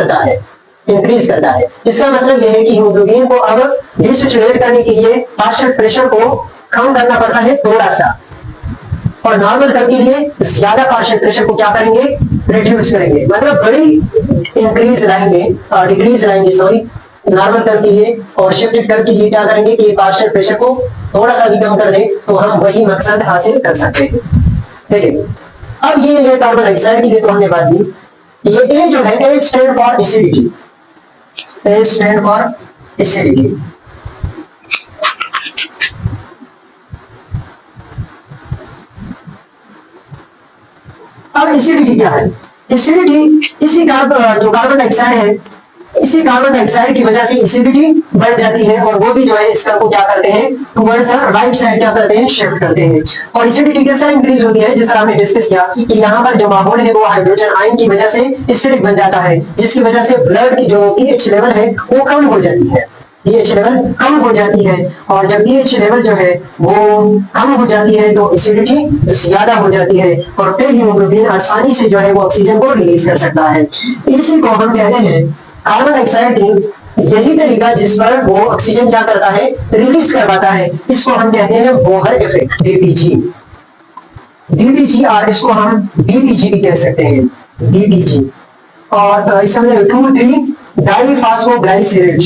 करता है। इसका मतलब यह है कि हीमोग्लोबिन को अब डीसैचुरेट करने के लिए पार्शियल प्रेशर को कम करना पड़ता है थोड़ा सा, और नॉर्मल कर्व के लिए ज्यादा पार्शियल प्रेशर को क्या करेंगे, रिड्यूस करेंगे, मतलब बड़ी इंक्रीज लाएंगे डिक्रीज लाएंगे सॉरी नॉर्मल कर्व के लिए। और शिफ्टेड कर्व के लिए क्या करेंगे कि पार्शियल प्रेशर को थोड़ा सा भी कम कर दें तो हम वही मकसद हासिल कर सकते हैं। देखिए अब ये जो कार्बन डाइऑक्साइड के लिए तो हमने बात दी, ये ए जो है A stand for acidity, A stand for acidity। अब एसिडिटी क्या है, एसिडिटी इसी जो कार्बन डाइऑक्साइड है, इसी कार्बन डाइऑक्साइड की वजह से एसिडिटी बढ़ जाती है और वो भी जो है इस कर्व को क्या करते हैं, टुवर्ड्स राइट साइड क्या करते हैं, शिफ्ट करते हैं। और एसिडिटी कैसे इंक्रीज होती है, जिस तरह हमने डिस्कस किया कि यहाँ पर जो माहौल है वो हाइड्रोजन आयन की वजह से एसिडिक बन जाता है, जिसकी वजह से ब्लड की जो pH लेवल है वो कम हो जाती है, pH लेवल कम हो जाती है। और जब pH लेवल जो है वो कम हो जाती है तो एसिडिटी ज्यादा हो जाती है और फिर हीमोग्लोबिन आसानी से जो है वो ऑक्सीजन को रिलीज कर सकता है। इसी को हम कहते हैं कार्बन डाइऑक्साइड की यही तरीका जिस पर वो ऑक्सीजन क्या करता है, रिलीज करवाता है, इसको हम कहते हैं बोहर इफेक्ट, बीबीजी, और इसको हम बीबीजी भी कह सकते हैं, बीबीजी। और इसका मतलब 2,3 डाइफॉस्फोग्लाइसरेट,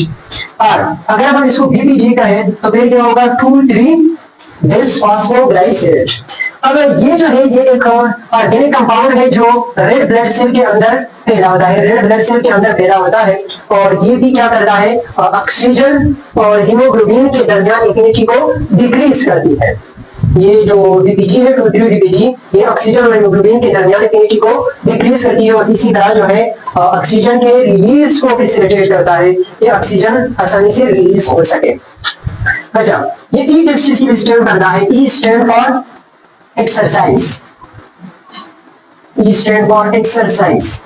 और अगर हम इसको बीबीजी कहें तो फिर ये होगा 2,3 बिसफॉस्फोग्लाइसरेट। अब ये जो है ये एक ऑर्गेनिक कंपाउंड है जो रेड ब्लड सेल के अंदर पैदा होता है, रेड ब्लड सेल के अंदर पैदा होता है, और ये भी क्या करता है, ऑक्सीजन और हीमोग्लोबिन के दरमियान एफिनिटी को डिक्रीज करती है। ये जो बीबीजी है 2,3 बीबीजी, ये ऑक्सीजन और हीमोग्लोबिन के दरमियान एफिनिटी को डिक्रीज करती है और इसी तरह जो है ऑक्सीजन के रिलीज को फैसिलिटेट करता है, ये ऑक्सीजन आसानी से रिलीज हो सके। अच्छा, ये ई किस चीज की स्टैंड करता है, E stand for exercise, E stand for exercise.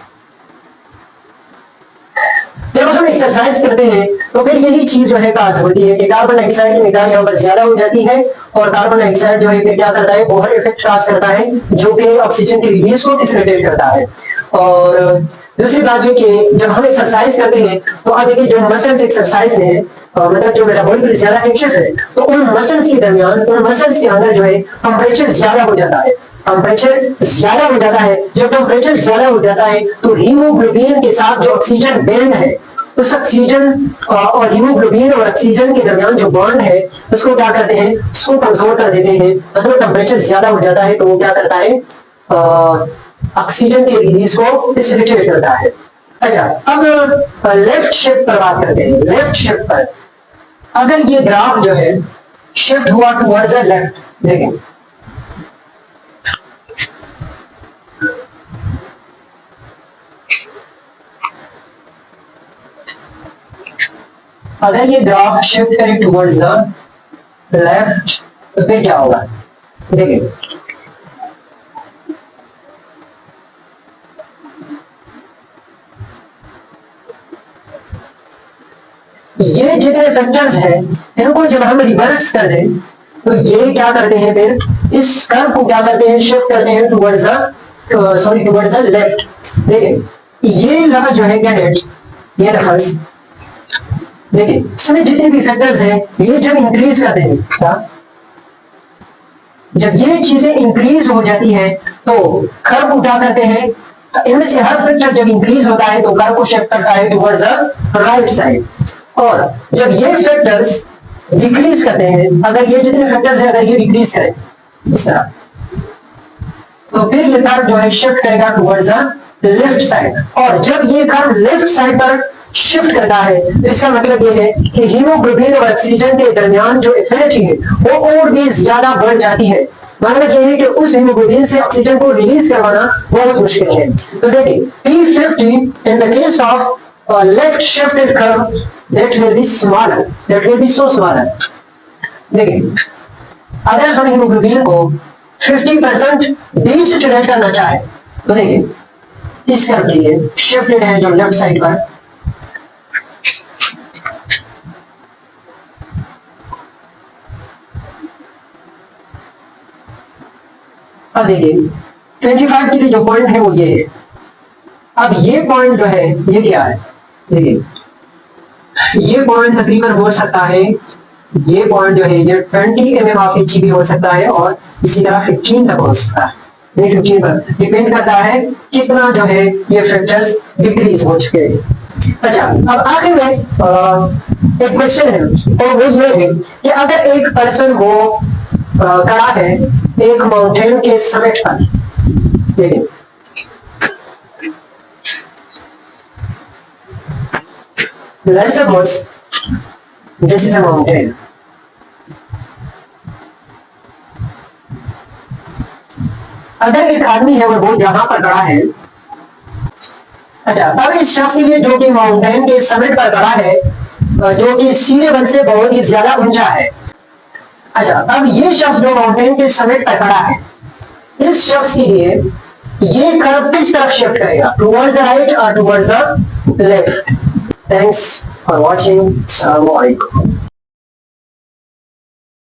जब हम एक्सरसाइज करते हैं तो फिर यही चीज जो है पास होती है कि कार्बन डाइऑक्साइड की मिकदार यहाँ पर ज्यादा हो जाती है और कार्बन डाइऑक्साइड जो है फिर क्या करता है, बोहर इफेक्ट पास करता है जो कि ऑक्सीजन की रिलीज को फैसिलिटेट करता है। और दूसरी बात ये कि जब हम एक्सरसाइज करते हैं तो अब देखिए जो मसल्स एक्सरसाइज है मतलब जो मेटाबॉलिक ज्यादा एक्टिव है तो उन मसल्स के दरमियान, उन मसल्स के अंदर जो है टेम्परेचर ज्यादा हो जाता है, टेम्परेचर ज्यादा हो जाता है, जब टेम्परेचर ज्यादा हो जाता है तो हीमोग्लोबिन के साथ जो ऑक्सीजन बॉन्ड है, उस ऑक्सीजन और हीमोग्लोबिन और ऑक्सीजन के दरमियान जो बॉन्ड है उसको क्या करते हैं, उसको कमजोर कर देते हैं। मतलब टेम्परेचर ज्यादा हो जाता है तो वो क्या करता है, ऑक्सीजन के रिलीज को फैसिलिटेट करता है। अच्छा, अब लेफ्ट शिफ्ट पर बात करते हैं। लेफ्ट शिफ्ट पर अगर ये ग्राफ जो है शिफ्ट हुआ टुवर्ड्स द लेफ्ट, देखें अगर ये ग्राफ शिफ्ट करे टुवर्ड्स द लेफ्ट तो फिर क्या होगा, देखिए ये जितने फैक्टर्स हैं इनको जब हम रिवर्स कर दें तो ये क्या करते हैं, फिर इस कर्व को क्या करते हैं, शिफ्ट करते हैं टुवर्ड्स द लेफ्ट। देखिए ये लफ्ज जो है कैडेट, ये लफ्ज देखिए इसमें जितने भी फैक्टर्स हैं ये जब इंक्रीज करते हैं, क्या जब ये चीजें इंक्रीज हो जाती है तो कर्व को क्या करते हैं, इनमें से हर फैक्टर जब इंक्रीज होता है तो कर्व को शिफ्ट करता है टुवर्ड्स द राइट साइड। और जब ये फैक्टर्स डिक्रीज करते हैं, अगर ये जितने फैक्टर्स हैं अगर ये डिक्रीज करें इस तरह, तो फिर ये कर्व जो है शिफ्ट करेगा टुवर्ड्स द लेफ्ट साइड। और जब ये कर्व लेफ्ट साइड पर शिफ्ट करता है इसका मतलब ये है कि हीमोग्लोबिन और ऑक्सीजन के दरमियान जो एफिनिटी है वो और भी ज्यादा बढ़ जाती है। मतलब ये है कि उस हीमोग्लोबिन से ऑक्सीजन को रिलीज करवाना बहुत मुश्किल है। तो देखिए P50 in the case of left shifted curve that will be smaller, that will be so smaller। देखिए अगर हम हीमोग्लोबिन को 50% डीसेचुरेट करना चाहे तो देखिए इस कर्व के लिए शिफ्टेड है जो लेफ्ट साइड पर, अब देखिए 25 के लिए जो पॉइंट है वो ये है। अब ये पॉइंट जो है ये क्या है, देखिए ये पॉइंट तकरीबन हो सकता है, ये पॉइंट जो है ये 20 mm ऑफ इंची भी हो सकता है और इसी तरह 15 तक हो सकता है। 15 पर डिपेंड करता है कितना जो है ये फैक्टर्स डिक्रीज हो चुके हैं। अच्छा, अब आखिर में एक क्वेश्चन है और वो ये है कि अगर एक पर्सन वो खड़ा है एक माउंटेन के समिट पर, देखिए let's suppose this is a mountain। अगर एक आदमी है और वो यहां पर खड़ा है, अच्छा तब इस शख्स के लिए जो कि माउंटेन के समिट पर खड़ा है, जो कि सी लेवल से बहुत ही ज्यादा ऊंचा है, अच्छा अब ये शख्स जो माउंटेन के समिट पर खड़ा है, इस शख्स के लिए ये कर्व किस तरफ शिफ्ट करेगा, टुवर्ड्स द राइट और towards the left. Thanks for watching. Assalamu alaikum।